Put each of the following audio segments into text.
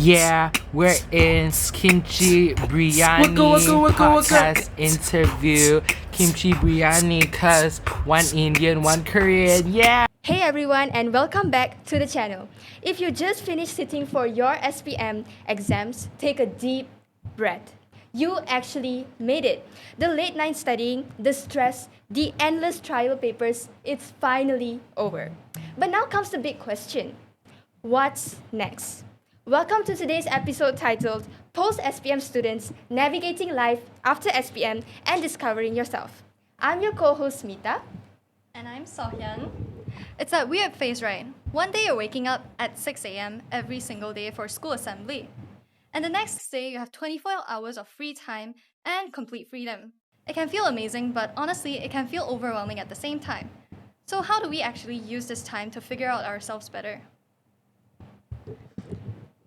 Yeah, we're in Kimchi Biryani podcast interview. Kimchi Biryani, cause one Indian, one Korean. Yeah. Hey everyone, and welcome back to the channel. If you just finished sitting for your SPM exams, take a deep breath. You actually made it. The late night studying, the stress, the endless trial papers, it's finally over. But now comes the big question. What's next? Welcome to today's episode titled Post-SPM Students Navigating Life After SPM and Discovering Yourself. I'm your co-host Smita. And I'm Sohyun. It's that weird phase, right? One day you're waking up at 6 a.m. every single day for school assembly. And the next day you have 24 hours of free time and complete freedom. It can feel amazing, but honestly, it can feel overwhelming at the same time. So how do we actually use this time to figure out ourselves better?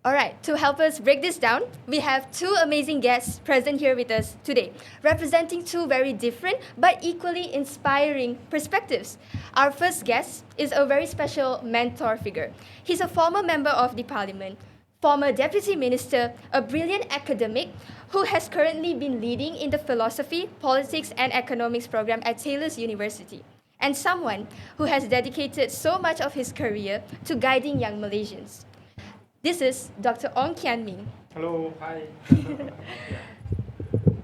Alright, to help us break this down, we have two amazing guests present here with us today, representing two very different but equally inspiring perspectives. Our first guest is a very special mentor figure. He's a former member of the parliament, former deputy minister, a brilliant academic who has currently been leading in the philosophy, politics, and economics program at Taylor's University, and someone who has dedicated so much of his career to guiding young Malaysians. This is Dr. Ong Kian Ming. Hello, hi.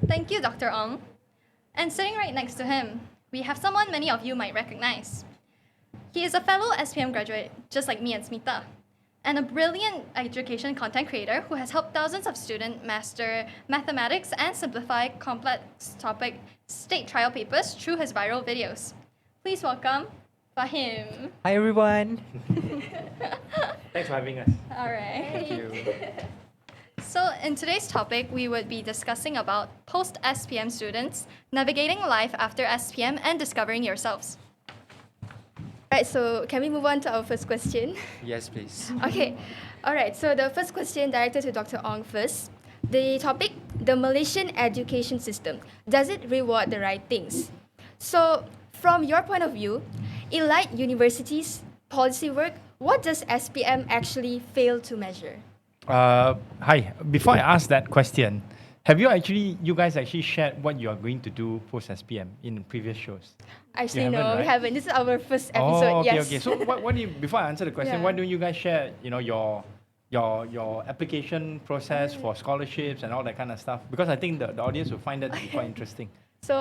Thank you, Dr. Ong. And sitting right next to him, we have someone many of you might recognize. He is a fellow SPM graduate, just like me and Smita, and a brilliant education content creator who has helped thousands of students master mathematics and simplify complex topic state trial papers through his viral videos. Please welcome Fahim. Hi everyone. Thanks for having us. All right. Thank you. So in today's topic, we would be discussing about post-SPM students navigating life after SPM and discovering yourselves. Alright, so can we move on to our first question? Yes, please. Okay, alright, so the first question directed to Dr. Ong first. The topic, the Malaysian education system. Does it reward the right things? So, from your point of view, elite universities, policy work, what does SPM actually fail to measure? Hi. Before I ask that question, have you guys actually shared what you are going to do post SPM in previous shows? Actually, haven't, no, we right? haven't. This is our first episode. Oh, okay, Yes. okay. So what do you, before I answer the question, Yeah. why don't you guys share, your application process for scholarships and all that kind of stuff? Because I think the audience will find that to be quite interesting. So,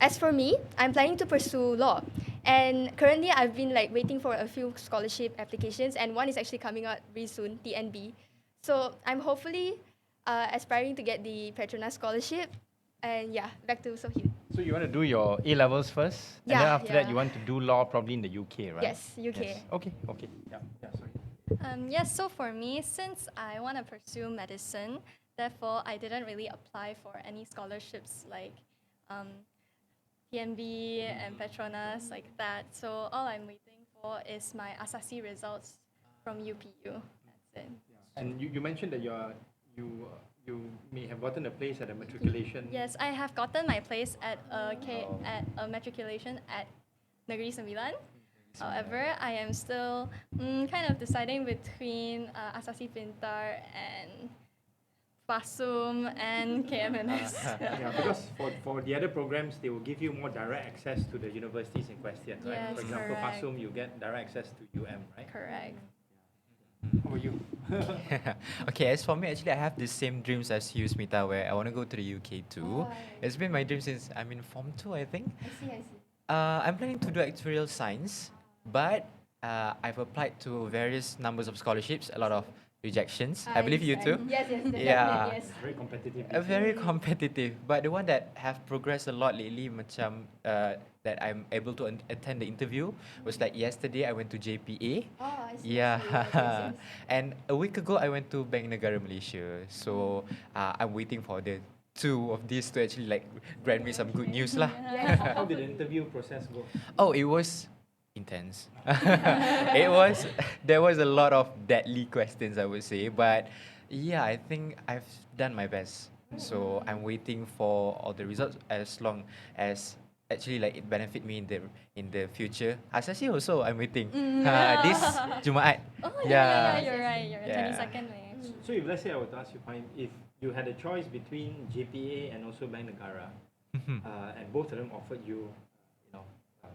as for me, I'm planning to pursue law. And currently, I've been waiting for a few scholarship applications, and one is actually coming out very soon, TNB. So, I'm hopefully aspiring to get the Petronas scholarship. And yeah, back to Sohyun. So you want to do your A levels first, and then Yeah, after that yeah. you want to do law probably in the UK, right? Yes, UK. Yes. Okay. Yeah. Sorry. Yes, so for me, since I want to pursue medicine, therefore I didn't really apply for any scholarships like PNB and Petronas like that. So all I'm waiting for is my Asasi results from UPU. That's it. And you mentioned that you may have gotten a place at a matriculation. Yes, I have gotten my place at a matriculation at Negeri Sembilan. However, I am still kind of deciding between Asasi Pintar and FASUM and KMNS. Yeah, because for the other programs, they will give you more direct access to the universities in question, right? Yes, For example, correct. FASUM, you get direct access to UM, right? Correct. How about you? Okay, as for me, actually, I have the same dreams as you, Smita, where I want to go to the UK too. Oh, It's been my dream since I'm in Form 2, I think. I see. I'm planning to do actuarial science, but I've applied to various numbers of scholarships, a lot of rejections. I believe you too. Yes, definitely, Yeah. yes. Very competitive. Very competitive, but the one that have progressed a lot lately, that I'm able to attend the interview was like yesterday I went to JPA. Oh, I see. Yeah, Yes. and a week ago I went to Bank Negara Malaysia. So I'm waiting for the two of these to actually grant me some good news lah. How did the interview process go? Oh, it was intense. There was a lot of deadly questions, I would say, but yeah, I think I've done my best. So I'm waiting for all the results as long as actually it benefit me in the future. Asasi also I'm waiting. This Jumaat. Oh, yeah, you're right. You're Yeah. 22nd May. So if let's say I were to ask you, Fahim, if you had a choice between JPA and also Bank Negara, and both of them offered you,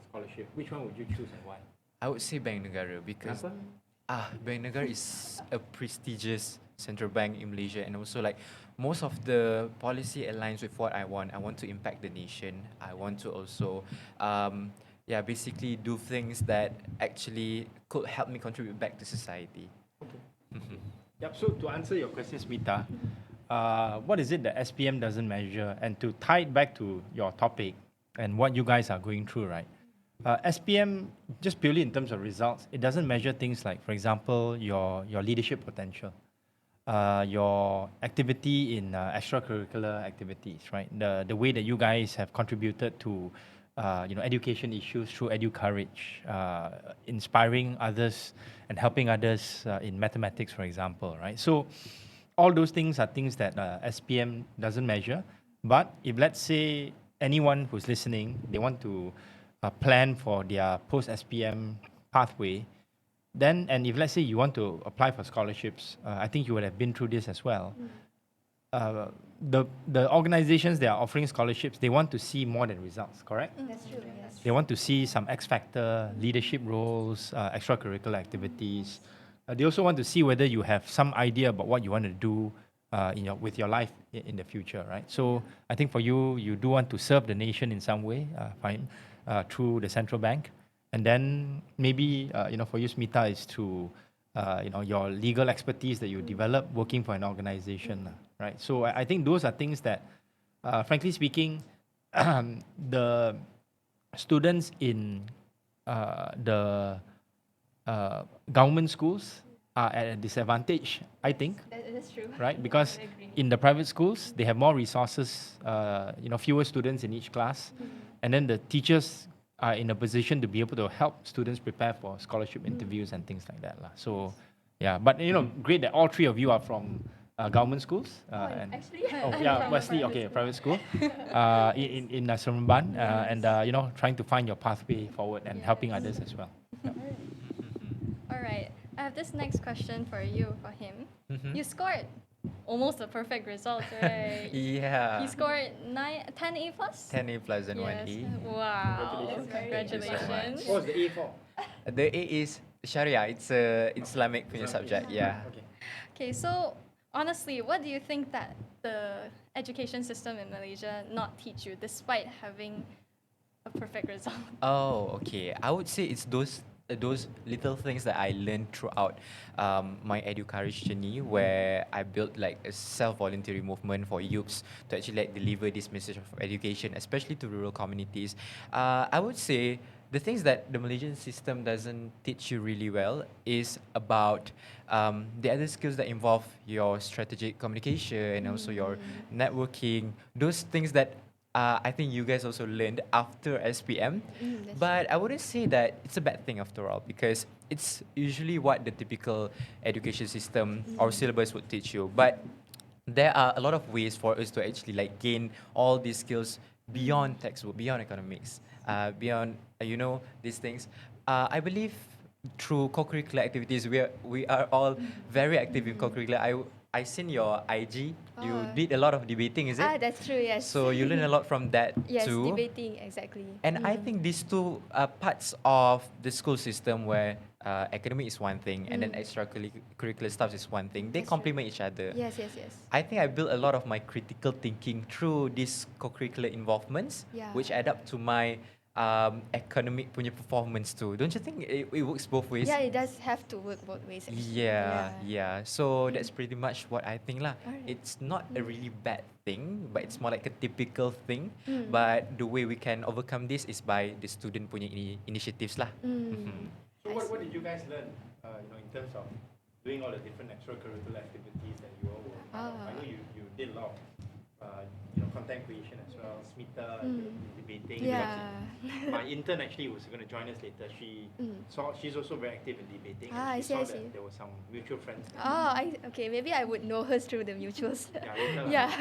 scholarship, which one would you choose and why? I would say Bank Negara because Kenapa? Bank Negara is a prestigious central bank in Malaysia, and also like most of the policy aligns with what I want. I want to impact the nation. I want to also, basically do things that actually could help me contribute back to society. Okay. Yep. So to answer your question, Smita, what is it that SPM doesn't measure? And to tie it back to your topic and what you guys are going through, right? SPM, just purely in terms of results, it doesn't measure things like, for example, your leadership potential, your activity in extracurricular activities, right? The way that you guys have contributed to, education issues through EduCourage, inspiring others and helping others in mathematics, for example, right? So all those things are things that SPM doesn't measure. But if let's say anyone who's listening, they want to plan for their post-SPM pathway, then, and if let's say you want to apply for scholarships, I think you would have been through this as well. The organizations that are offering scholarships, they want to see more than results, correct? That's true. Yes. They want to see some X factor, leadership roles, extracurricular activities. They also want to see whether you have some idea about what you want to do with your life in the future, right? So I think for you, you do want to serve the nation in some way, fine, through the central bank. And then maybe, for you, Smita, is to, your legal expertise that you develop working for an organization, right? So I think those are things that, frankly speaking, the students in the government schools are at a disadvantage, I think. That's true. Right? Because I agree. in the private schools, they have more resources, fewer students in each class. And then the teachers are in a position to be able to help students prepare for scholarship interviews and things like that. So, yeah. But, great that all three of you are from government schools. Actually, Wesley, okay, private school in Seremban, and, trying to find your pathway forward and helping others as well. All right. I have this next question for you, for him. You scored almost a perfect result, right? Yeah. He scored 10 A plus? 10 A plus and 1 D. Wow. Congratulations. What was the A for? The A is Sharia. It's a Islamic punya subject. Yeah. Okay, so honestly, what do you think that the education system in Malaysia not teach you despite having a perfect result? Oh, okay. I would say it's those little things that I learned throughout my EduCourage journey, where I built like a self-voluntary movement for youths to actually like deliver this message of education, especially to rural communities. I would say the things that the Malaysian system doesn't teach you really well is about the other skills that involve your strategic communication and also your networking, those things that I think you guys also learned after SPM. But I wouldn't say that it's a bad thing after all, because it's usually what the typical education system or syllabus would teach you. But there are a lot of ways for us to actually like gain all these skills beyond textbook, beyond economics, beyond these things. I believe through co-curricular activities, we are all very active in co-curricular. I seen your IG. You did a lot of debating, is it? That's true, yes. So you learn a lot from that yes, too. debating, exactly. And I think these two parts of the school system, where academic is one thing and then extracurricular stuff is one thing, they complement each other. Yes. I think I built a lot of my critical thinking through these co-curricular involvements, which add up to my academic punya performance too. Don't you think it works both ways? Yeah, it does have to work both ways. Actually. Yeah. So that's pretty much what I think lah. Alright. It's not a really bad thing, but it's more like a typical thing. But the way we can overcome this is by the student punya initiatives lah. So what did you guys learn, in terms of doing all the different extracurricular activities that you all were part of? I know you did a lot of, content creation as well. Smita, debating. Yeah. My intern actually was going to join us later. She's also very active in debating. I She see. saw that there were some mutual friends. Okay. Maybe I would know her through the mutuals. Later. Yeah.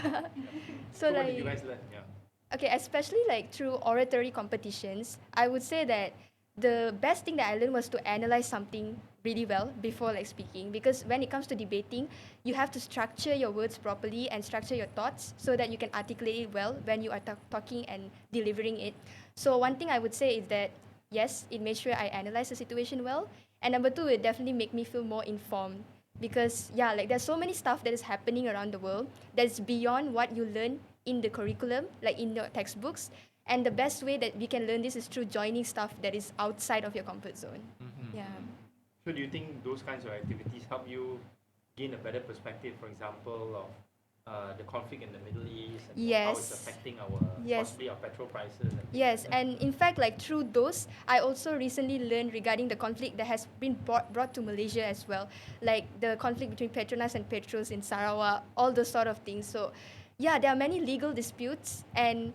So what did you guys learn? Yeah. Okay, especially like through oratory competitions, I would say that the best thing that I learned was to analyze something really well before like speaking, because when it comes to debating, you have to structure your words properly and structure your thoughts so that you can articulate it well when you are talking and delivering it. So one thing I would say is that yes, it made sure I analyze the situation well, and number two, it definitely make me feel more informed, because yeah, like there's so many stuff that is happening around the world that's beyond what you learn in the curriculum, like in your textbooks. And the best way that we can learn this is through joining stuff that is outside of your comfort zone. Yeah. So do you think those kinds of activities help you gain a better perspective, for example, of the conflict in the Middle East and how it's Yes. affecting our Yes. possibly our petrol prices? And Yes, and in fact, like through those, I also recently learned regarding the conflict that has been brought to Malaysia as well, like the conflict between Petronas and Petros in Sarawak, all those sort of things. So, yeah, there are many legal disputes, and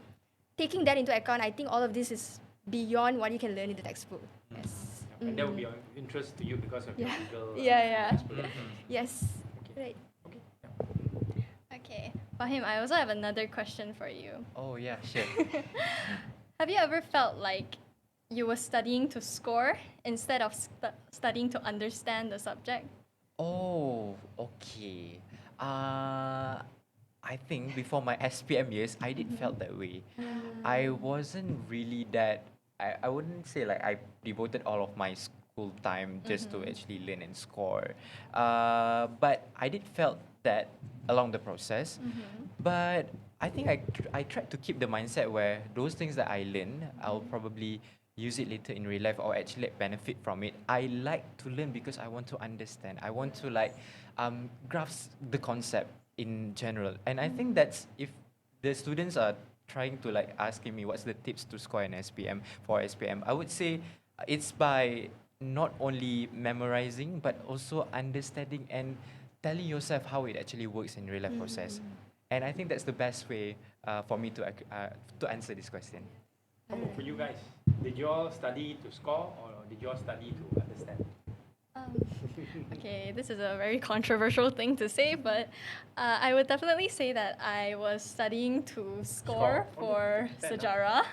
taking that into account, I think all of this is beyond what you can learn in the textbook. Yes. And that would be of interest to you because of your Yeah. legal Yeah. expertise. Yes. Okay. Right. Okay. Yeah. Okay, Fahim, I also have another question for you. Oh yeah, sure. Have you ever felt like you were studying to score instead of studying to understand the subject? Oh, okay. I think before my SPM years, I did felt that way. I wasn't really that. I wouldn't say like I devoted all of my school time just to actually learn and score. But I did felt that along the process. But I think I tried to keep the mindset where those things that I learn, I'll probably use it later in real life or actually benefit from it. I like to learn because I want to understand. I want to like grasp the concept in general. And I think that's if the students are trying to like asking me what's the tips to score an SPM for SPM, I would say it's by not only memorizing but also understanding and telling yourself how it actually works in real life process. And I think that's the best way for me to answer this question. How about for you guys? Did you all study to score or did you all study to understand? Okay, this is a very controversial thing to say, but I would definitely say that I was studying to score for Fair enough. sejarah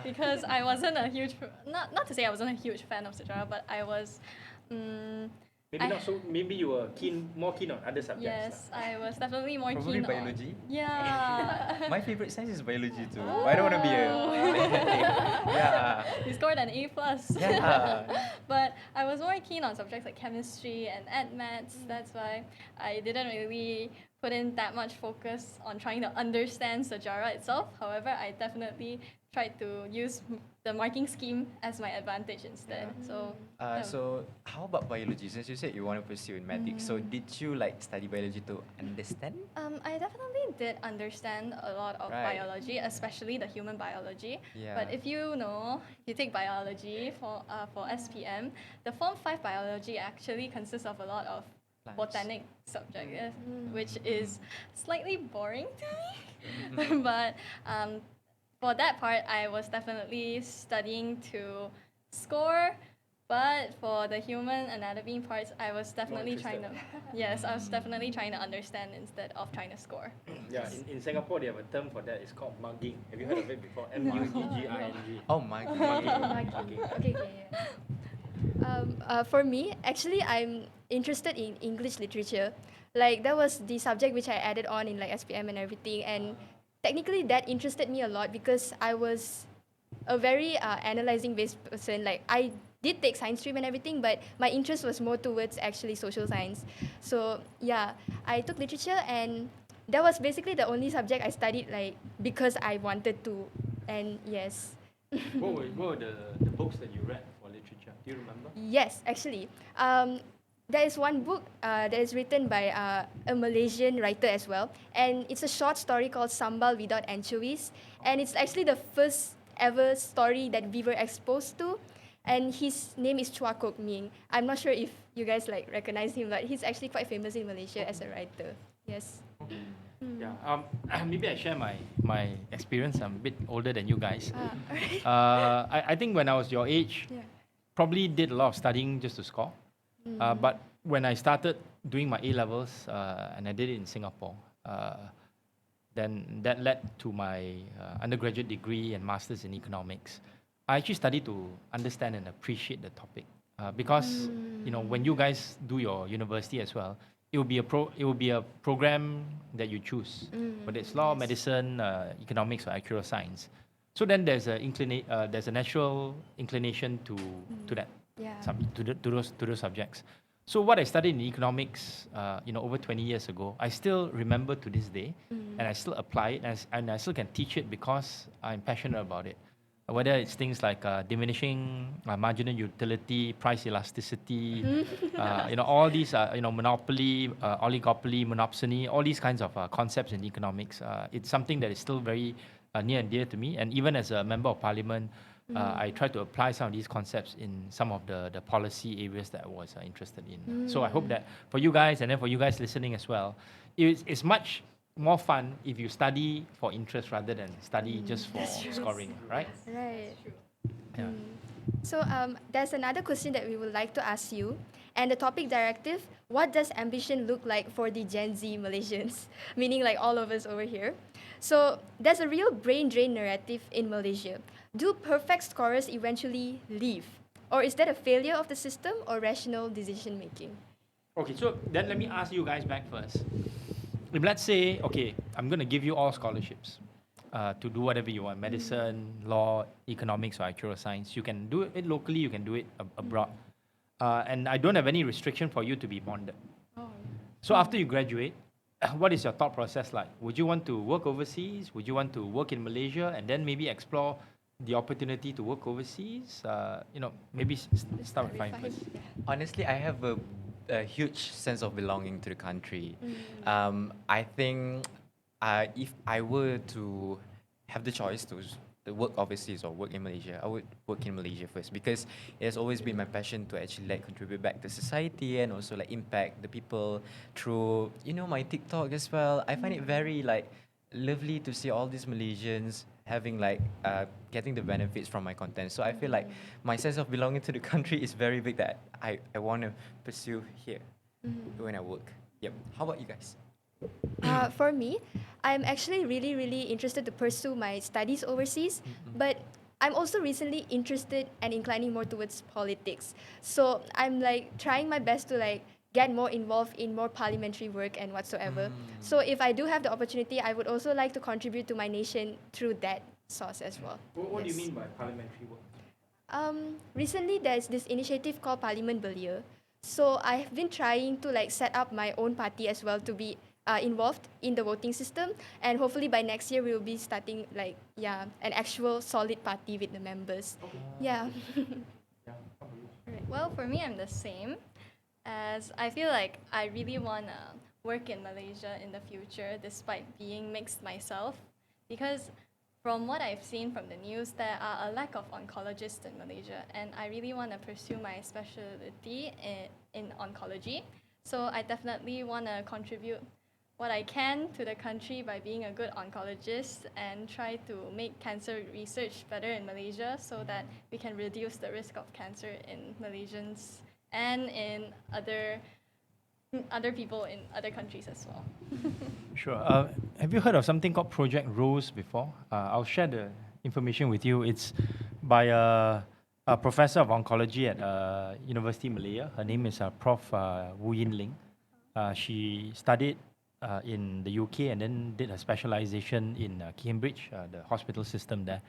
because I wasn't a huge, not to say I wasn't a huge fan of sejarah, but I was. Maybe I- not so. Maybe you were more keen on other subjects. Yes, I was definitely more Probably keen biology. on. Yeah. My favorite science is biology too. I don't want to be a yeah. You scored an A plus. Yeah. But I was more keen on subjects like chemistry and ed maths. That's why I didn't really put in that much focus on trying to understand sejarah itself. However, I definitely tried to use the marking scheme as my advantage instead. So. So how about biology? Since you said you want to pursue in medics, so did you like study biology to understand? I definitely did understand a lot of Right. biology, especially the human biology. Yeah. But if you take biology for SPM, the Form 5 biology actually consists of a lot of Plants. botanic subjects, which is slightly boring to me. But for that part, I was definitely studying to score. But for the human anatomy parts, I was definitely trying to, yes, I was definitely trying to understand instead of trying to score. Yeah, in Singapore they have a term for that. It's called mugging. Have you heard of it before? M-U-G-G-I-N-G. Oh my god. Mugging. Okay. For me, actually, I'm interested in English literature. Like that was the subject which I added on in like SPM and everything, and technically that interested me a lot because I was a very analyzing based person. Like I did take science stream and everything, but my interest was more towards actually social science. So yeah, I took literature, and that was basically the only subject I studied like because I wanted to. And yes. What were the books that you read for literature? Do you remember? Yes, actually. There is one book that is written by a Malaysian writer as well. And it's a short story called Sambal Without Anchovies. And it's actually the first ever story that we were exposed to. And his name is Chua Kok Ming. I'm not sure if you guys like recognize him, but he's actually quite famous in Malaysia as a writer. Yes. Yeah. Maybe I share my experience. I'm a bit older than you guys. Alright. I think when I was your age, Yeah. probably did a lot of studying just to score. But when I started doing my A levels, and I did it in Singapore, then that led to my undergraduate degree and masters in economics. I actually studied to understand and appreciate the topic. because when you guys do your university as well, it will be a program that you choose, whether it's law, medicine, economics, or actuarial science. So then there's a natural inclination to that, Yeah. to those subjects. So what I studied in economics, over 20 years ago, I still remember to this day, and I still apply it, and I still can teach it because I'm passionate about it. Whether it's things like diminishing marginal utility, price elasticity, all these, monopoly, oligopoly, monopsony, all these kinds of concepts in economics. It's something that is still very near and dear to me. And even as a member of parliament, I try to apply some of these concepts in some of the policy areas that I was interested in. So I hope that for you guys, and then for you guys listening as well, it's much more fun if you study for interest rather than study just for scoring, right? Right. Yeah. So there's another question that we would like to ask you. And the topic directive, what does ambition look like for the Gen Z Malaysians? Meaning like all of us over here. So there's a real brain drain narrative in Malaysia. Do perfect scorers eventually leave? Or is that a failure of the system or rational decision making? Okay, so then let me ask you guys back first. If let's say, okay, I'm going to give you all scholarships to do whatever you want, medicine, law, economics, or actuarial science. You can do it locally, you can do it abroad. And I don't have any restriction for you to be bonded. So after you graduate, what is your thought process like? Would you want to work overseas? Would you want to work in Malaysia and then maybe explore the opportunity to work overseas? Maybe start with Fahim first. Honestly, I have a huge sense of belonging to the country. I think if I were to have the choice to work overseas or work in Malaysia, I would work in Malaysia first, because it has always been my passion to actually contribute back to society and also impact the people through my TikTok as well. I find it very lovely to see all these Malaysians having getting the benefits from my content. So I feel like my sense of belonging to the country is very big that I want to pursue here when I work. Yep. How about you guys? For me, I'm actually really, really interested to pursue my studies overseas, but I'm also recently interested and inclining more towards politics. So I'm trying my best to get more involved in more parliamentary work and whatsoever. So if I do have the opportunity, I would also like to contribute to my nation through that source as well. What do you Yes. mean by parliamentary work? Recently there's this initiative called Parliament Belia. So I've been trying to set up my own party as well to be involved in the voting system, and hopefully by next year we will be starting an actual solid party with the members. Yeah. Well, for me, I'm the same, as I feel like I really want to work in Malaysia in the future despite being mixed myself, because from what I've seen from the news, there are a lack of oncologists in Malaysia, and I really want to pursue my specialty in oncology. So I definitely want to contribute what I can to the country by being a good oncologist and try to make cancer research better in Malaysia so that we can reduce the risk of cancer in Malaysians and in other people in other countries as well. Sure. Have you heard of something called Project Rose before? I'll share the information with you. It's by a professor of oncology at University Malaya. Her name is Prof. Wu Yin Ling. She studied in the UK and then did a specialization in Cambridge, the hospital system there.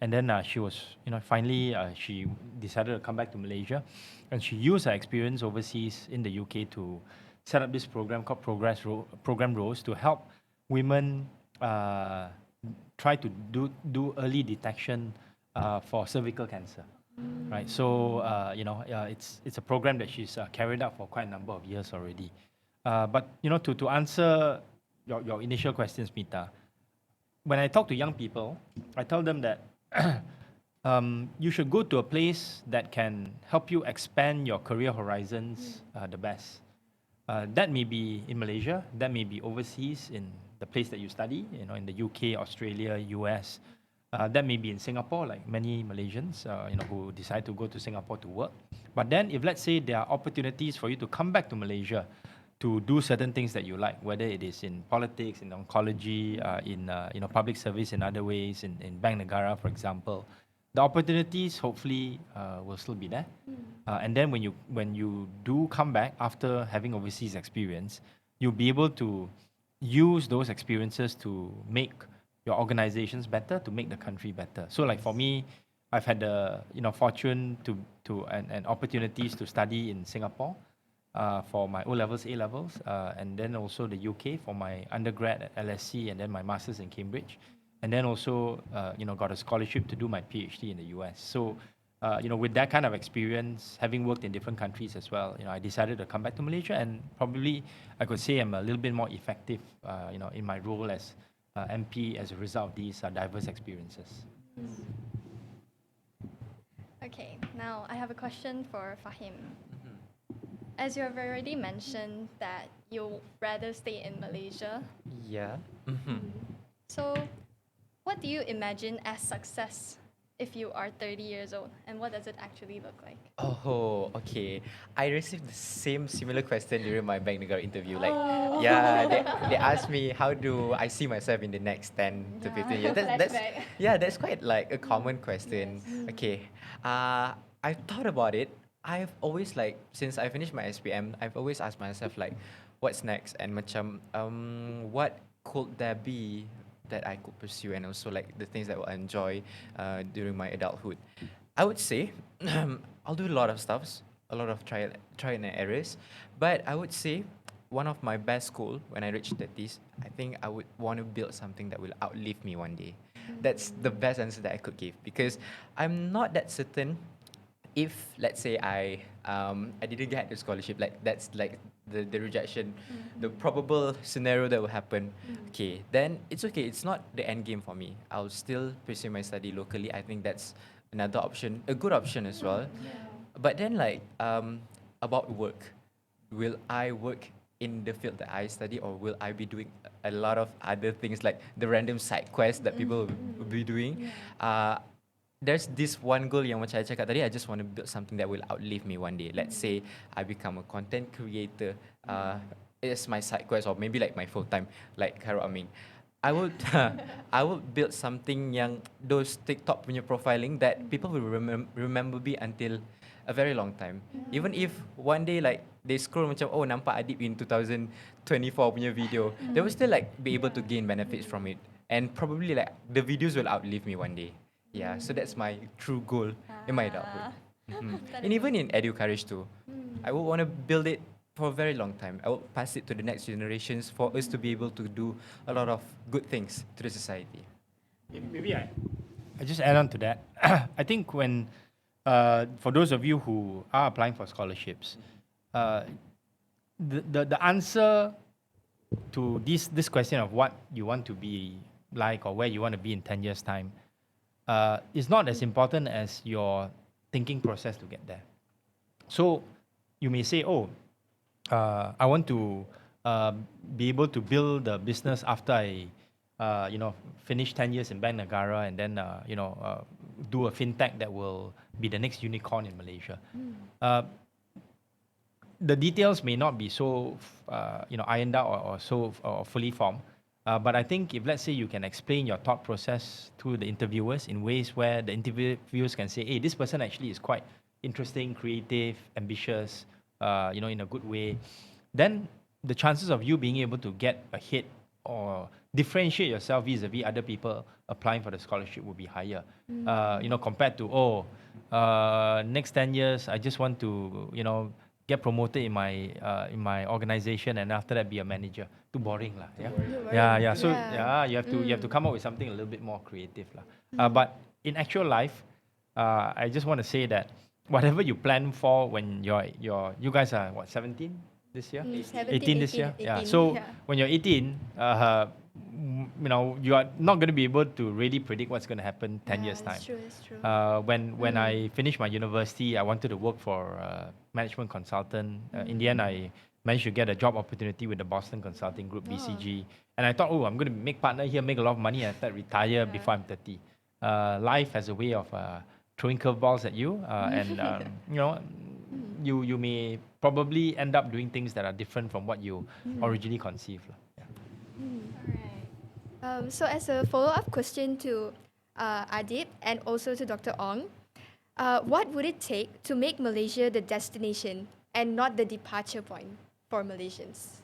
And then she was, finally she decided to come back to Malaysia, and she used her experience overseas in the UK to set up this program called Program Rose to help women try to do early detection for cervical cancer. Right, so it's a program that she's carried out for quite a number of years already. But to answer your initial question, Smita, when I talk to young people, I tell them that you should go to a place that can help you expand your career horizons the best. That may be in Malaysia, that may be overseas in the place that you study, in the UK, Australia, US. That may be in Singapore, like many Malaysians, who decide to go to Singapore to work. But then, if let's say there are opportunities for you to come back to Malaysia to do certain things that you like, whether it is in politics, in oncology, in public service in other ways, in Bank Negara, for example, the opportunities hopefully will still be there. And then when you do come back after having overseas experience, you'll be able to use those experiences to make your organizations better, to make the country better. So like for me, I've had the fortune and opportunities to study in Singapore for my O levels, A levels, and then also the UK for my undergrad at LSE, and then my masters in Cambridge, and then also got a scholarship to do my PhD in the US. So with that kind of experience, having worked in different countries as well, I decided to come back to Malaysia, and probably I could say I'm a little bit more effective, in my role as MP as a result of these diverse experiences. Okay, now I have a question for Fahim. As you have already mentioned that you'd rather stay in Malaysia, Yeah. so what do you imagine as success if you are 30 years old, and what does it actually look like? Oh, okay. I received the same similar question during my Bank Negara interview. Like, yeah, they asked me how do I see myself in the next 10 to 15 years. Flashback. That's quite like a common question. Okay. I've thought about it. I've always like since I finished my SPM, I've always asked myself like, what's next, and macam what could there be that I could pursue, and also like the things that I enjoy during my adulthood. I would say I'll do a lot of stuffs, a lot of try and errors, but I would say one of my best goal when I reach 30s, I think I would want to build something that will outlive me one day. That's the best answer that I could give, because I'm not that certain if let's say I didn't get the scholarship, like that's like the rejection, the probable scenario that will happen. Okay, then it's okay. It's not the end game for me. I'll still pursue my study locally. I think that's another option, a good option as well. But then like about work, will I work in the field that I study, or will I be doing a lot of other things like the random side quests that people will be doing? There's this one goal yang macam I cakap tadi, I just want to build something that will outlive me one day. Let's say I become a content creator, it's my side quest, or maybe like my full time, like Khairul Aming. I would I would build something yang those TikTok punya profiling that people will remember me until a very long time. Even if one day like they scroll macam, oh nampak Adib in 2024 punya video, they will still like be able to gain benefits from it, and probably like the videos will outlive me one day. Yeah, so that's my true goal in my adulthood. And even in Edu Courage too, I would want to build it for a very long time. I will pass it to the next generations for us to be able to do a lot of good things to the society. Maybe I just add on to that. I think when, for those of you who are applying for scholarships, the answer to this question of what you want to be like or where you want to be in 10 years' time is not as important as your thinking process to get there. So you may say, oh, I want to be able to build the business after I finish 10 years in Bank Negara, and then do a fintech that will be the next unicorn in Malaysia. The details may not be so ironed out or so fully formed. But I think if, let's say, you can explain your thought process to the interviewers in ways where the interviewers can say, hey, this person actually is quite interesting, creative, ambitious, in a good way, then the chances of you being able to get ahead or differentiate yourself vis-a-vis other people applying for the scholarship will be higher. Compared to, next 10 years, I just want to, get promoted in my organization, and after that be a manager. Too boring lah. Yeah. So you have to come up with something a little bit more creative lah. But in actual life, I just want to say that whatever you plan for when you guys are what, 17 this year? 18 this year. 18, Yeah. So yeah. when you're 18, you are not going to be able to really predict what's going to happen 10 years time. It's true. When I finished my university, I wanted to work for a management consultant. In the end, I managed to get a job opportunity with the Boston Consulting Group, BCG. And I thought, I'm going to make partner here, make a lot of money, and I thought retire before I'm 30. Life has a way of throwing curveballs at you, and you may probably end up doing things that are different from what you originally conceived. So as a follow-up question to Adib, and also to Dr. Ong. What would it take to make Malaysia the destination and not the departure point for Malaysians?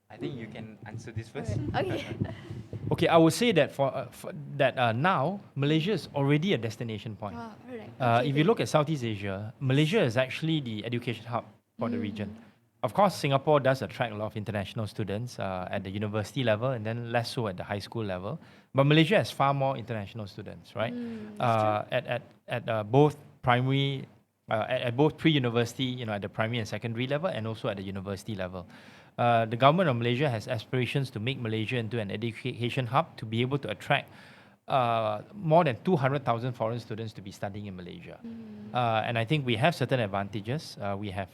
I think you can answer this first. Okay. Okay, I would say that now Malaysia is already a destination point. Oh, all right. Okay, If you great. look at Southeast Asia, Malaysia is actually the education hub for the region. Of course, Singapore does attract a lot of international students at the university level and then less so at the high school level. But Malaysia has far more international students, right? At both primary, at both pre-university, at the primary and secondary level, and also at the university level. The government of Malaysia has aspirations to make Malaysia into an education hub to be able to attract more than 200,000 foreign students to be studying in Malaysia. And I think we have certain advantages. We have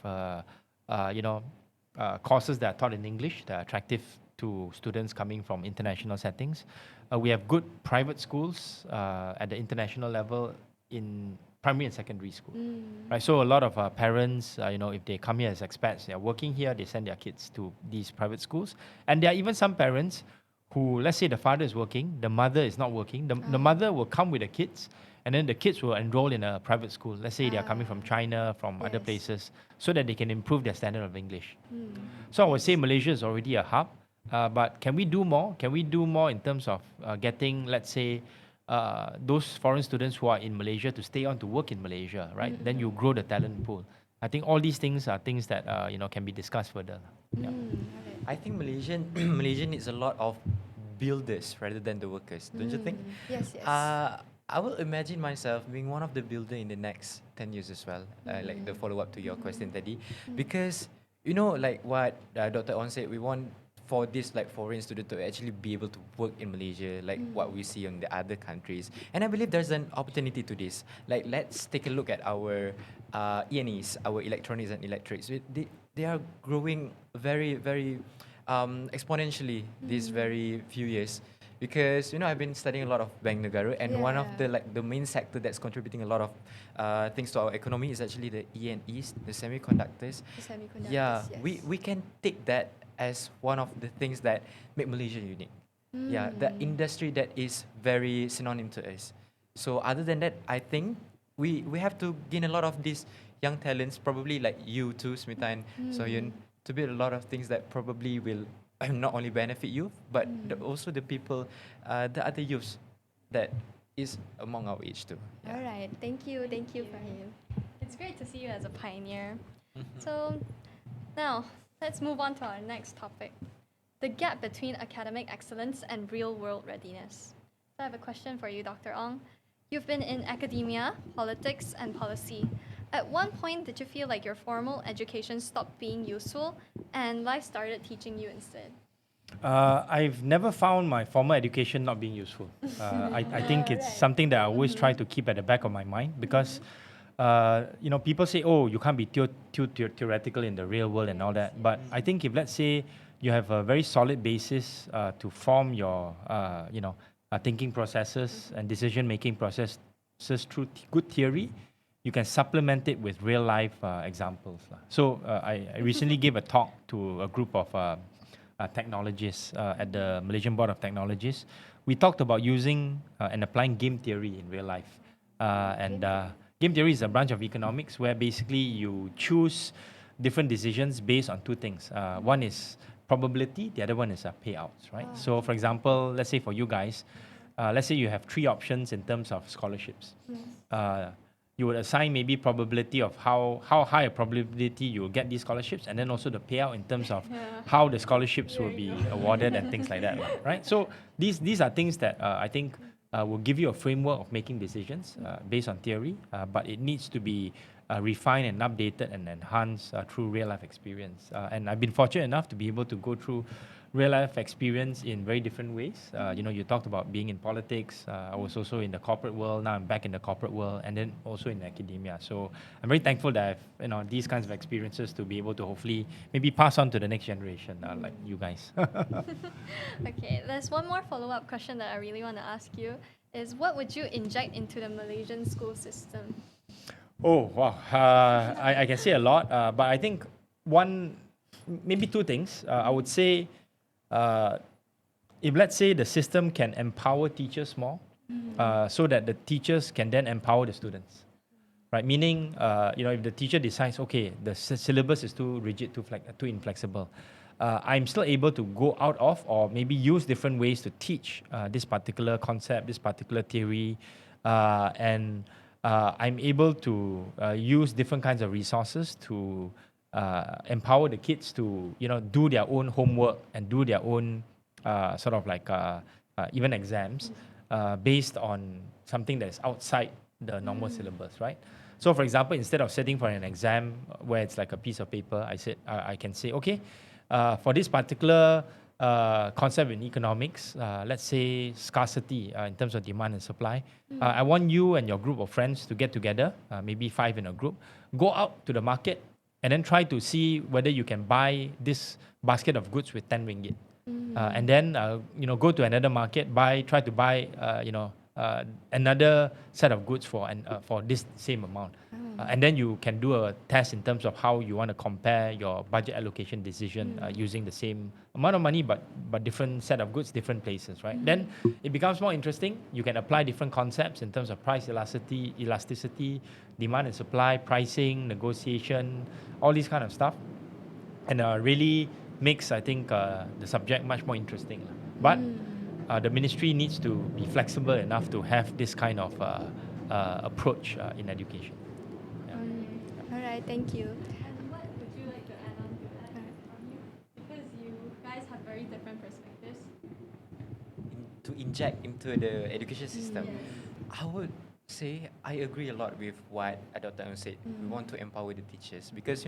courses that are taught in English that are attractive to students coming from international settings. We have good private schools at the international level in primary and secondary school. Right, so a lot of parents, if they come here as expats, they are working here, they send their kids to these private schools. And there are even some parents who, let's say the father is working, the mother is not working. The mother will come with the kids, and then the kids will enroll in a private school. Let's say they are coming from China, from other Yes. places, so that they can improve their standard of English. So I would say Malaysia is already a hub, but can we do more? Can we do more in terms of getting, let's say, those foreign students who are in Malaysia to stay on to work in Malaysia, right? Then you grow the talent pool. I think all these things are things that can be discussed further. Yeah. I think Malaysia needs a lot of builders rather than the workers, don't you think? Yes, yes. I will imagine myself being one of the builder in the next 10 years as well, like the follow-up to your question, Teddy. Because, like what Dr. On said, we want for this like foreign student to actually be able to work in Malaysia, like what we see in the other countries. And I believe there's an opportunity to this. Like, let's take a look at our E&Es, our electronics and electrics. They are growing very, very exponentially these very few years. Because I've been studying a lot of Bank Negara, and one of the main sector that's contributing a lot of things to our economy is actually the E&Es, the semiconductors. The semiconductors, Yeah, yes. we can take that as one of the things that make Malaysia unique. Yeah, the industry that is very synonym to us. So other than that, I think we have to gain a lot of these young talents, probably like you too, Smita and Sohyun, to build a lot of things that probably will not only benefit you, but also the people, the other youths that is among our age too. All right. Thank you, Fahim. It's great to see you as a pioneer. So now let's move on to our next topic, the gap between academic excellence and real-world readiness. So I have a question for you, Dr. Ong. You've been in academia, politics, and policy. At one point, did you feel like your formal education stopped being useful and life started teaching you instead? I've never found my formal education not being useful. I think it's something that I always try to keep at the back of my mind because, people say, oh, you can't be too theoretical in the real world and all that. But I think if, let's say, you have a very solid basis to form your, thinking processes and decision-making processes through good theory, you can supplement it with real-life examples. So I recently gave a talk to a group of technologists at the Malaysian Board of Technologists. We talked about using and applying game theory in real life. Game theory is a branch of economics where basically you choose different decisions based on two things. One is probability, the other one is payouts, right? So for example, let's say for you guys, let's say you have three options in terms of scholarships. You would assign maybe probability of how high a probability you will get these scholarships, and then also the payout in terms of how the scholarships will be awarded and things like that, right? So these are things that I think will give you a framework of making decisions based on theory, but it needs to be refined and updated and enhanced through real life experience. And I've been fortunate enough to be able to go through real life experience in very different ways. You talked about being in politics. I was also in the corporate world. Now I'm back in the corporate world, and then also in academia. So I'm very thankful that I've these kinds of experiences to be able to hopefully maybe pass on to the next generation, like you guys. Okay, there's one more follow-up question that I really want to ask you is what would you inject into the Malaysian school system? Oh, wow. I can say a lot, but I think maybe two things. I would say if let's say the system can empower teachers more, so that the teachers can then empower the students. Right, meaning, if the teacher decides, okay, the syllabus is too rigid, too inflexible, I'm still able to go out of or maybe use different ways to teach this particular concept, this particular theory, and I'm able to use different kinds of resources to empower the kids to, do their own homework and do their own even exams based on something that is outside the normal syllabus, right? So, for example, instead of sitting for an exam where it's like a piece of paper, I can say, okay, for this particular concept in economics, let's say scarcity in terms of demand and supply, I want you and your group of friends to get together, maybe 5 in a group, go out to the market and then try to see whether you can buy this basket of goods with 10 ringgit. And then, go to another market, try to buy, another set of goods for this same amount. And then you can do a test in terms of how you want to compare your budget allocation decision using the same amount of money, but different set of goods, different places, right? Then it becomes more interesting. You can apply different concepts in terms of price elasticity, demand and supply, pricing, negotiation, all these kind of stuff. And really makes, I think, the subject much more interesting. But the ministry needs to be flexible enough to have this kind of approach in education. All right, thank you. And what would you like to add on to that from you? Because you guys have very different perspectives. To inject into the education system, I would say I agree a lot with what Dr. Ong said. We want to empower the teachers because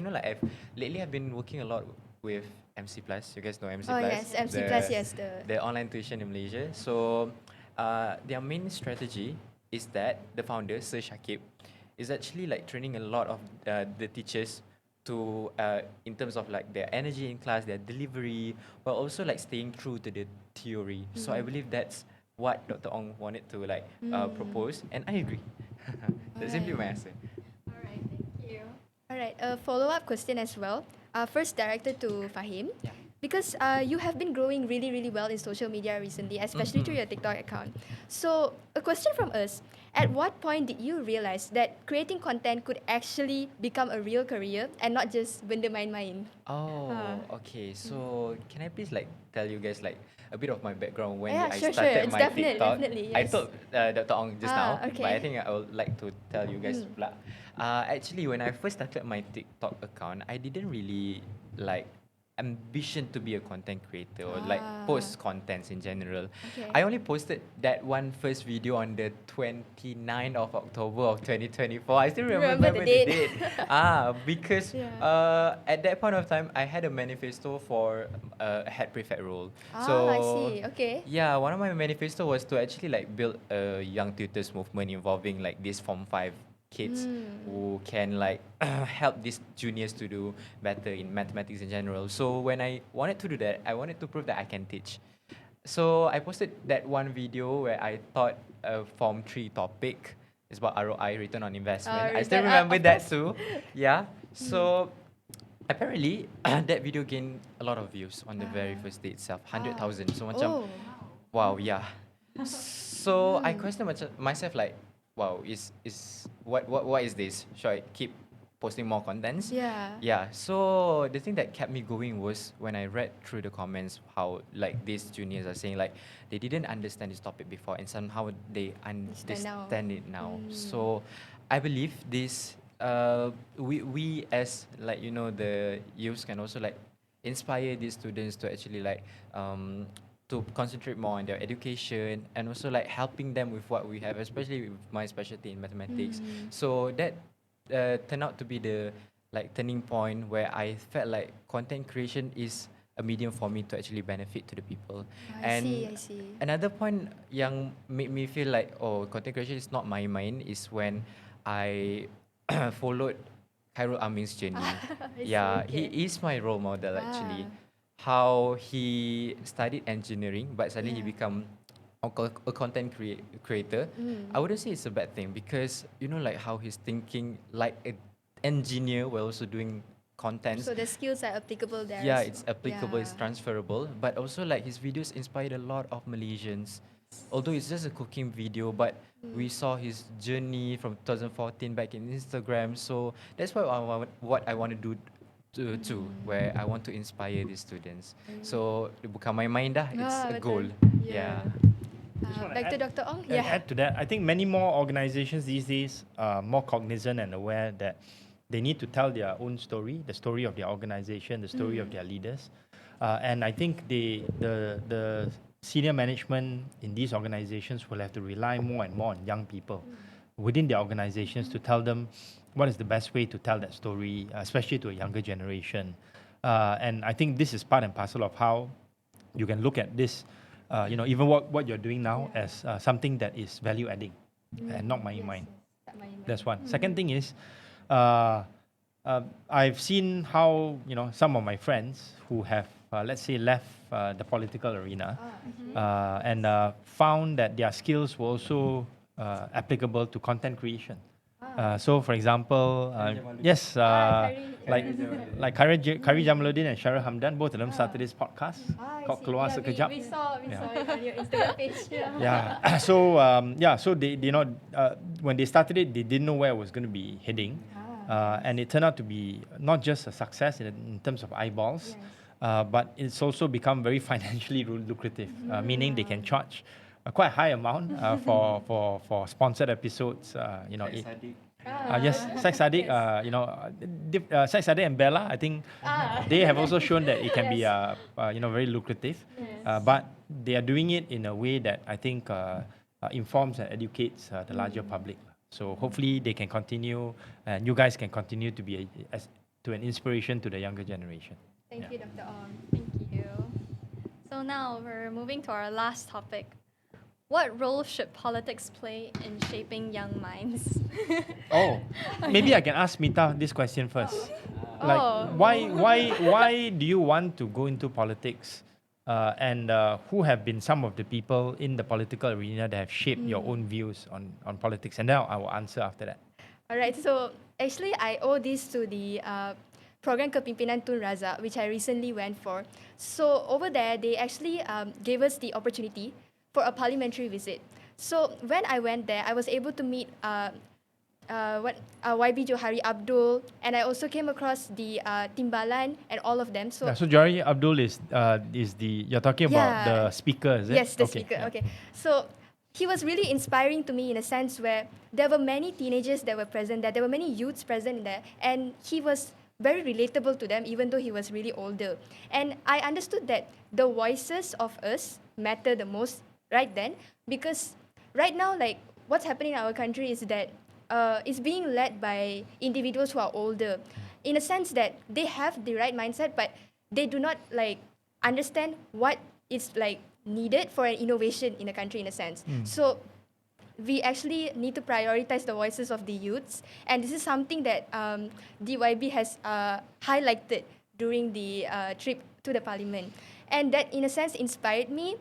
lately I've been working a lot with MC Plus. You guys know MC Plus? Yes, MC Plus, yes. The online tuition in Malaysia. So their main strategy is that the founder, Sir Shakib, is actually training a lot of the teachers to in terms of their energy in class, their delivery, but also staying true to the theory. So I believe that's what Dr. Ong wanted to propose, and I agree. That's simply my answer. All right, thank you. All right, a follow-up question as well. First directed to Fahim. Yeah. Because you have been growing really, really well in social media recently, especially through your TikTok account. So, a question from us. At what point did you realize that creating content could actually become a real career and not just benda main-main? Oh, okay. So can I please tell you guys a bit of my background when Yeah, I sure. started It's my TikTok? definitely, I yes. told Dr. Ong just now, Okay. but I think I would like to tell you guys. Actually, when I first started my TikTok account, I didn't really ambition to be a content creator or post contents in general. Okay. I only posted that one first video on the 29th of October of 2024. I still remember the the date. date. Because at that point of time, I had a manifesto for a head prefect role. So I see. Okay. yeah, one of my manifesto was to actually build a young tutors movement involving this Form 5 kids who can help these juniors to do better in mathematics in general. So when I wanted to do that, I wanted to prove that I can teach. So I posted that one video where I taught a Form 3 topic. It's about ROI, return on investment. I still remember that too. Yeah. So apparently that video gained a lot of views on the very first day itself, 100,000. So macam, wow, yeah. So I questioned myself wow, what is this? Should I keep posting more contents? Yeah. Yeah. So the thing that kept me going was when I read through the comments how these juniors are saying they didn't understand this topic before and somehow they understand it now. So I believe this we as the youths can also inspire these students to actually to concentrate more on their education and also helping them with what we have, especially with my specialty in mathematics. So that turned out to be the turning point where I felt content creation is a medium for me to actually benefit to the people. I see. Another point yang made me feel content creation is not my mind is when I followed Khairul Amin's journey. He is my role model actually. How he studied engineering, but suddenly he become a content creator. I wouldn't say it's a bad thing because how he's thinking like an engineer while also doing content. So the skills are applicable there. Yeah, it's applicable, it's transferable, but also his videos inspired a lot of Malaysians although it's just a cooking video, but we saw his journey from 2014 back in Instagram. So that's what I want to do too, where I want to inspire these students. So bukan main-main dah, it's a betul. goal. Yeah. Yeah. Back to Dr. Ong. And add to that, I think many more organizations these days are more cognizant and aware that they need to tell their own story, the story of their organization, the story of their leaders. And I think the senior management in these organizations will have to rely more and more on young people within their organizations to tell them what is the best way to tell that story, especially to a younger generation. And I think this is part and parcel of how you can look at this, even what you're doing now as something that is value adding and not mind. That's one. Second thing is, I've seen how some of my friends who have let's say left the political arena and found that their skills were also applicable to content creation. So, for example, yes, like Kari Jamaluddin and Cheryl Hamdan, both of them started this podcast called Keluar Sekejap. We saw it on your Instagram page. Yeah. So so they when they started it, they didn't know where it was going to be heading, and it turned out to be not just a success in terms of eyeballs, but it's also become very financially lucrative, meaning they can charge a quite high amount for sponsored episodes. Yes, Sex Addict. Sex Addict and Bella. I think they have also shown that it can be very lucrative. But they are doing it in a way that I think informs and educates the larger public. So hopefully they can continue, and you guys can continue to be an inspiration to the younger generation. Thank you, Dr. Ong. Thank you. So now we're moving to our last topic. What role should politics play in shaping young minds? Maybe I can ask Smita this question first. Oh. Why do you want to go into politics? And who have been some of the people in the political arena that have shaped your own views on politics? And now I will answer after that. All right, so actually I owe this to the program Kepimpinan Tun Razak, which I recently went for. So over there, they actually gave us the opportunity for a parliamentary visit. So when I went there, I was able to meet YB Johari Abdul, and I also came across the Timbalan and all of them. So Johari Abdul is you're talking about the speaker, is it? Yes, the speaker. Yeah. Okay. So he was really inspiring to me in a sense where there were many teenagers that were present there. There were many youths present there, and he was very relatable to them, even though he was really older. And I understood that the voices of us matter the most right then, because right now, like what's happening in our country is that it's being led by individuals who are older, in a sense that they have the right mindset, but they do not like understand what is like needed for an innovation in a country, in a sense. So we actually need to prioritize the voices of the youths, and this is something that DYB has highlighted during the trip to the parliament, and that in a sense inspired me.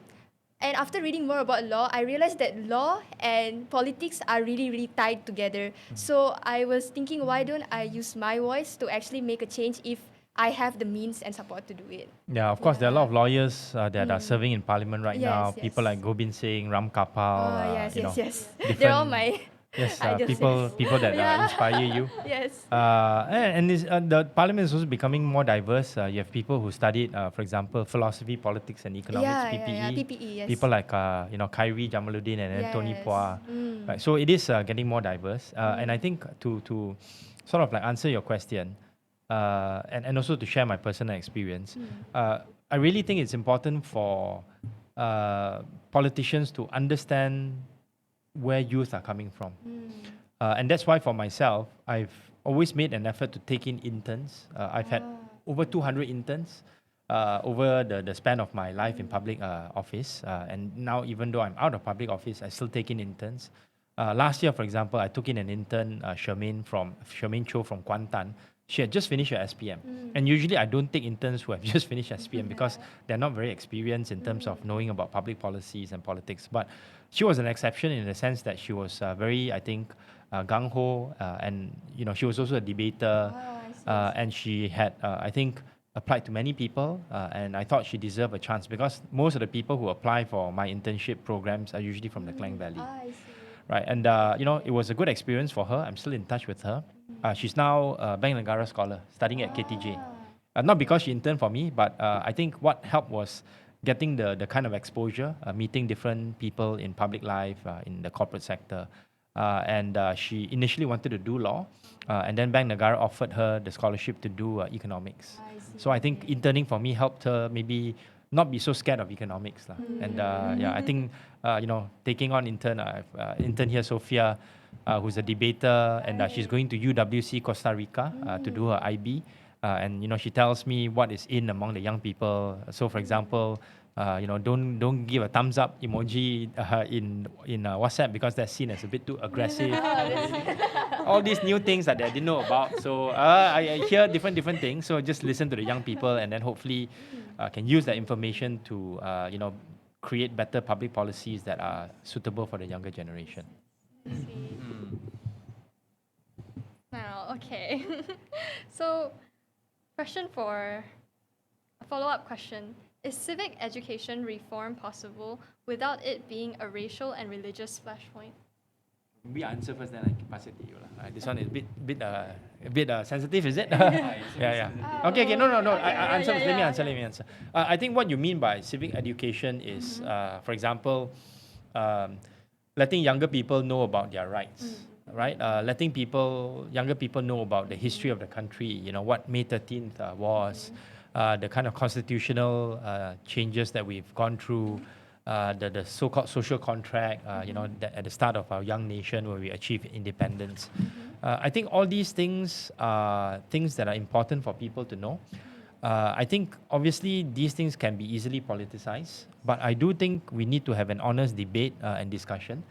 And after reading more about law, I realized that law and politics are really, really tied together. So I was thinking, why don't I use my voice to actually make a change if I have the means and support to do it? Yeah, of course, there are a lot of lawyers that are serving in parliament right now. Yes. People like Gobind Singh, Ram Kapal. Yes. They're all my people that inspire you. Yes. And the parliament is also becoming more diverse. You have people who studied, for example, philosophy, politics, and economics, PPE. PPE, yes. People like Khairi Jamaluddin and then Tony Yes. Phua. Right, so it is getting more diverse. And I think to sort of like answer your question, and also to share my personal experience, I really think it's important for politicians to understand where youth are coming from. And that's why for myself, I've always made an effort to take in interns. I've had over 200 interns over the span of my life in public office. And now, even though I'm out of public office, I still take in interns. Last year, for example, I took in an intern, Shermaine Cho from Kuantan. She had just finished her SPM. And usually I don't take interns who have just finished SPM because they're not very experienced in terms of knowing about public policies and politics. But she was an exception in the sense that she was very, I think, gung-ho. And, she was also a debater. And she had, I think, applied to many people, and I thought she deserved a chance because most of the people who apply for my internship programs are usually from the Klang Valley. I see. Right, and it was a good experience for her. I'm still in touch with her. She's now a Bank Negara scholar, studying at KTJ. Not because she interned for me, but I think what helped was getting the kind of exposure, meeting different people in public life, in the corporate sector. And she initially wanted to do law, and then Bank Negara offered her the scholarship to do economics. So I think interning for me helped her maybe not be so scared of economics. And I think, taking on intern here, Sophia, who's a debater, and she's going to UWC Costa Rica to do her IB. And she tells me what is in among the young people. So, for example, don't give a thumbs up emoji in WhatsApp because that's seen as a bit too aggressive. All these new things that I didn't know about. So I hear different things. So just listen to the young people, and then hopefully can use that information to create better public policies that are suitable for the younger generation. Now, okay. So, a follow-up question. Is civic education reform possible without it being a racial and religious flashpoint? We answer first, then I can pass it to you. This one is a bit sensitive, is it? Yeah. Okay. No. I answer first. Let me answer. I think what you mean by civic education is, for example, letting younger people know about their rights. Right, letting younger people know about the history of the country. What May 13th was, the kind of constitutional changes that we've gone through, the so-called social contract. At the start of our young nation where we achieved independence. I think all these things are things that are important for people to know. I think obviously these things can be easily politicized, but I do think we need to have an honest debate and discussion.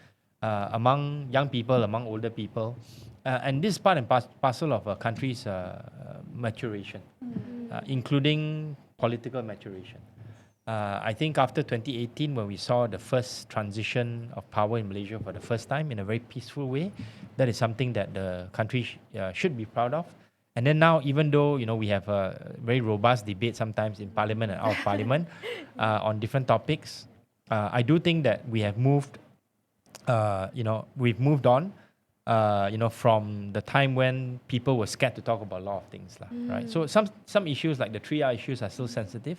Among young people, among older people. And this is part and parcel of a country's maturation, including political maturation. I think after 2018, when we saw the first transition of power in Malaysia for the first time in a very peaceful way, that is something that the country should be proud of. And then now, even though we have a very robust debate sometimes in Parliament and out of Parliament on different topics, I do think that we have moved. We've moved on, from the time when people were scared to talk about a lot of things, right? So some issues like the 3R issues are still sensitive,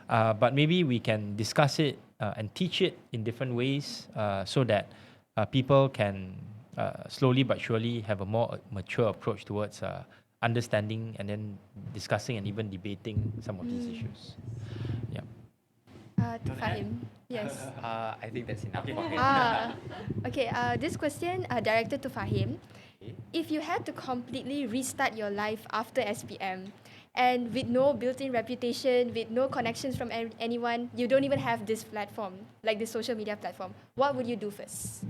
but maybe we can discuss it and teach it in different ways so that people can slowly but surely have a more mature approach towards understanding and then discussing and even debating some of these issues. Yeah. To Fahim. Yes. I think that's enough for me. Okay. This question directed to Fahim. If you had to completely restart your life after SPM, and with no built-in reputation, with no connections from anyone, you don't even have this platform, like this social media platform, what would you do first?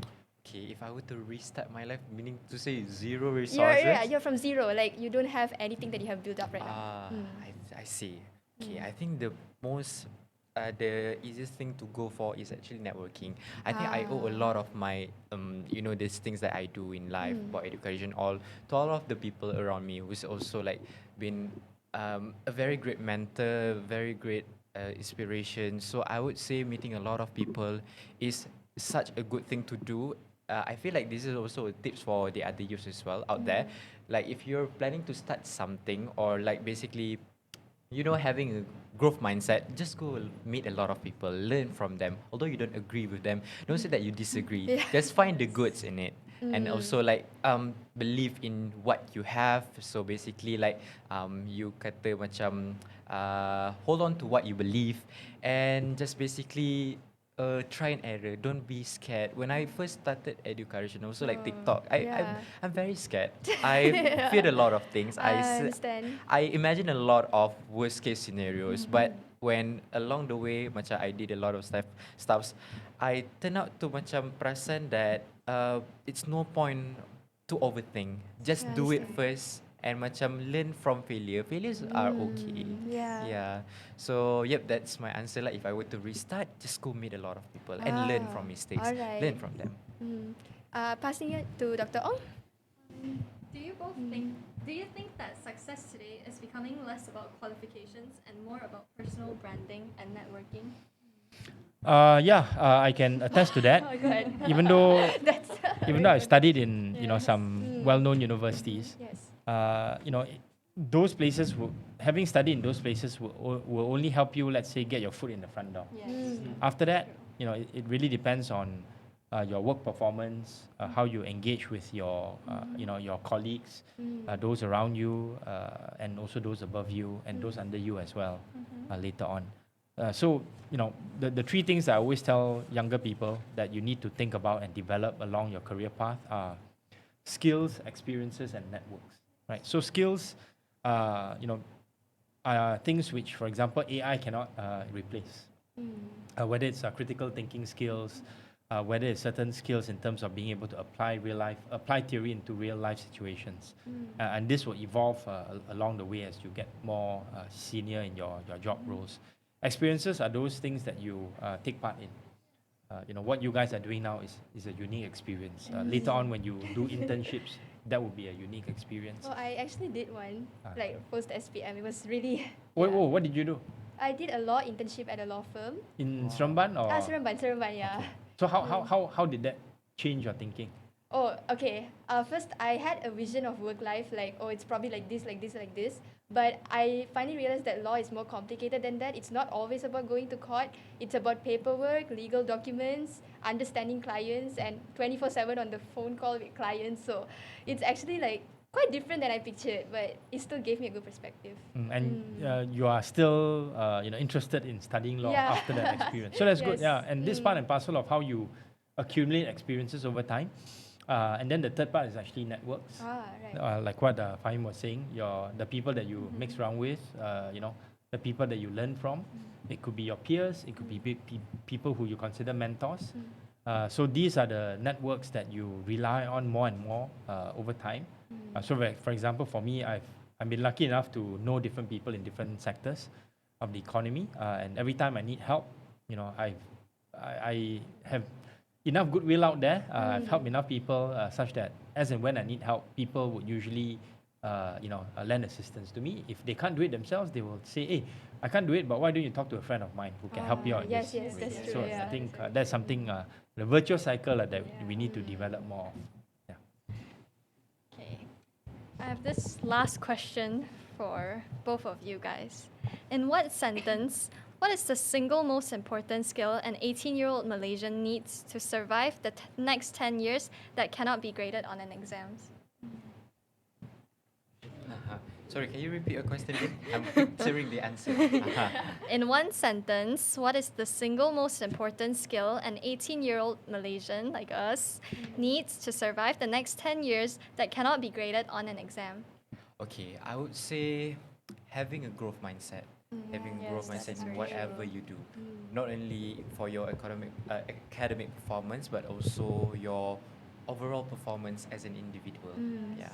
Okay, if I were to restart my life, meaning to say zero resources. You're from zero. Like you don't have anything that you have built up right now. I see. Okay, I think the easiest thing to go for is actually networking. I think I owe a lot of my, these things that I do in life about education, to all of the people around me who's also like been a very great mentor, very great inspiration. So I would say meeting a lot of people is such a good thing to do. I feel like this is also a tips for the other youths as well out there. Like if you're planning to start something or like basically having a growth mindset, just go meet a lot of people, learn from them. Although you don't agree with them, don't say that you disagree. Just find the goods in it. And also like believe in what you have. So basically like you kata macam hold on to what you believe and just basically try and error. Don't be scared. When I first started education, also like TikTok, I'm very scared. I feared a lot of things. I understand. I imagine a lot of worst case scenarios, but when along the way, macam I did a lot of stuffs, I turned out to macam perasan that it's no point to overthink. Just do it first and macam learn from failure. Failures are okay. Yeah. So that's my answer. Like if I were to restart, just go meet a lot of people and learn from mistakes. Alright. Learn from them. Passing it to Dr. Ong. Do you both think Do you think that success today is becoming less about qualifications and more about personal branding and networking? I can attest to that. Oh, go ahead. Even though That's even though I studied in Yes. some well-known universities, yes. those places having studied in those places will only help you, let's say, get your foot in the front door. Yes. After that, it really depends on your work performance, how you engage with your your colleagues, those around you, and also those above you and those under you as well later on. So the three things I always tell younger people that you need to think about and develop along your career path are skills, experiences, and networks. Right. So skills, are things which, for example, AI cannot replace. Whether it's critical thinking skills, whether it's certain skills in terms of being able to apply theory into real life situations, and this will evolve along the way as you get more senior in your job roles. Experiences are those things that you take part in. What you guys are doing now is a unique experience. Later on, when you do internships, that would be a unique experience. Oh, I actually did one, like post-SPM. It was really. What did you do? I did a law internship at a law firm. In Seremban or? Seremban, yeah. Okay. So how did that change your thinking? Oh, okay. First, I had a vision of work life, like, oh, it's probably like this, like this, like this. But I finally realized that law is more complicated than that. It's not always about going to court. It's about paperwork, legal documents, understanding clients, and 24/7 on the phone call with clients. So it's actually like quite different than I pictured, but it still gave me a good perspective. You are still interested in studying law Yeah. after that experience. So that's good. Yes. Yeah, and this part and parcel of how you accumulate experiences over time. And then the third part is actually networks. Right. Like what Fahim was saying, the people that you mix around with, the people that you learn from. It could be your peers, it could be people who you consider mentors. So these are the networks that you rely on more and more over time. For example, for me, I've been lucky enough to know different people in different sectors of the economy, and every time I need help, I have enough goodwill out there. I've helped enough people such that as and when I need help, people would usually lend assistance to me. If they can't do it themselves, they will say, hey, I can't do it, but why don't you talk to a friend of mine who can help you out in yes, this yes, area?" that's So true, yeah. I think that's something, the virtuous cycle that we need to develop more of. Yeah. Okay. I have this last question for both of you guys. In what sentence, what is the single most important skill an 18-year-old Malaysian needs to survive the next 10 years that cannot be graded on an exam? Sorry, can you repeat your question again? I'm picturing the answer. In one sentence, what is the single most important skill an 18-year-old Malaysian like us needs to survive the next 10 years that cannot be graded on an exam? Okay, I would say having a growth mindset. Having a growth Yes, that mindset is in very whatever true. you do. Not only for your academic performance, but also your overall performance as an individual. Yeah.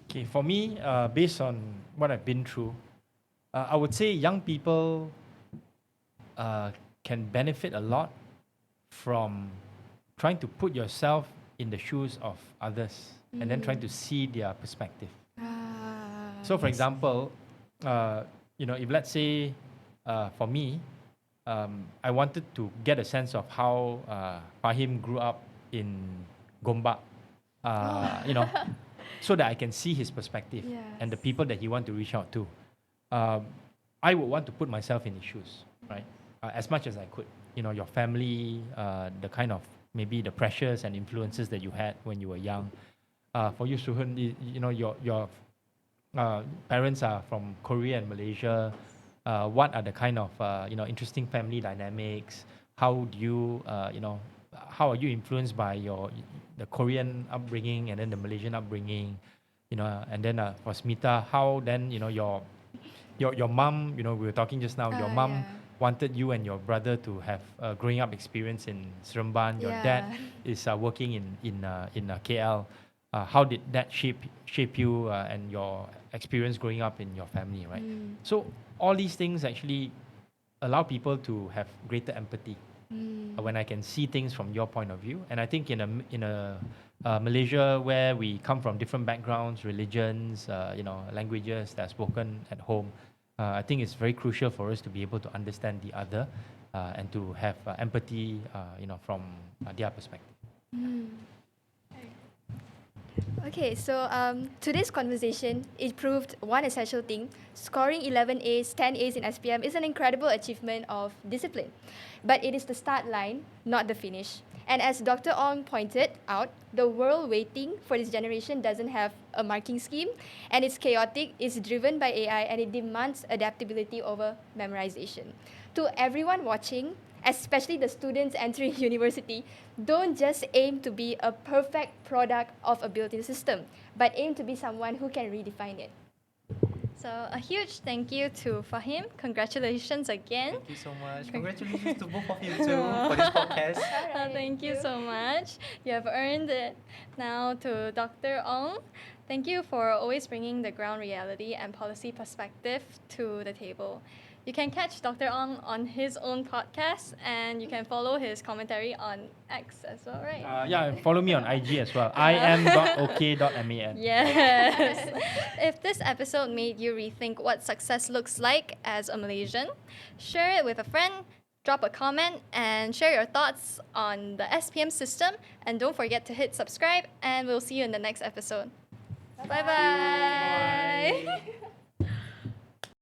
Okay, for me, based on what I've been through, I would say young people can benefit a lot from trying to put yourself in the shoes of others and then trying to see their perspective. So, for example, if let's say for me, I wanted to get a sense of how Fahim grew up in Gombak, so that I can see his perspective and the people that he want to reach out to. I would want to put myself in his shoes, right? As much as I could. Your family, the kind of maybe the pressures and influences that you had when you were young. For you, Sohyun, your parents are from Korea and Malaysia. What are the kind of interesting family dynamics? How do you how are you influenced by the Korean upbringing and then the Malaysian upbringing? And then for Smita, how then your mom, we were talking just now. Your mom wanted you and your brother to have a growing up experience in Seremban. Your dad is working in KL. How did that shape you and your experience growing up in your family, right? So all these things actually allow people to have greater empathy when I can see things from your point of view. And I think in a Malaysia where we come from different backgrounds, religions, languages that are spoken at home, I think it's very crucial for us to be able to understand the other and to have empathy, from their perspective. Okay, so today's conversation, it proved one essential thing. Scoring 11 A's, 10 A's in SPM is an incredible achievement of discipline. But it is the start line, not the finish. And as Dr. Ong pointed out, the world waiting for this generation doesn't have a marking scheme, and it's chaotic, it's driven by AI, and it demands adaptability over memorization. To everyone watching, especially the students entering university, don't just aim to be a perfect product of a built-in system, but aim to be someone who can redefine it. So a huge thank you to Fahim. Congratulations again. Thank you so much. Congratulations to both of you too for this podcast. Thank you so much. You have earned it. Now to Dr. Ong, thank you for always bringing the ground reality and policy perspective to the table. You can catch Dr. Ong on his own podcast, and you can follow his commentary on X as well, right? Follow me on IG as well. im.ok.man. Yes. If this episode made you rethink what success looks like as a Malaysian, share it with a friend, drop a comment, and share your thoughts on the SPM system. And don't forget to hit subscribe, and we'll see you in the next episode. Bye-bye.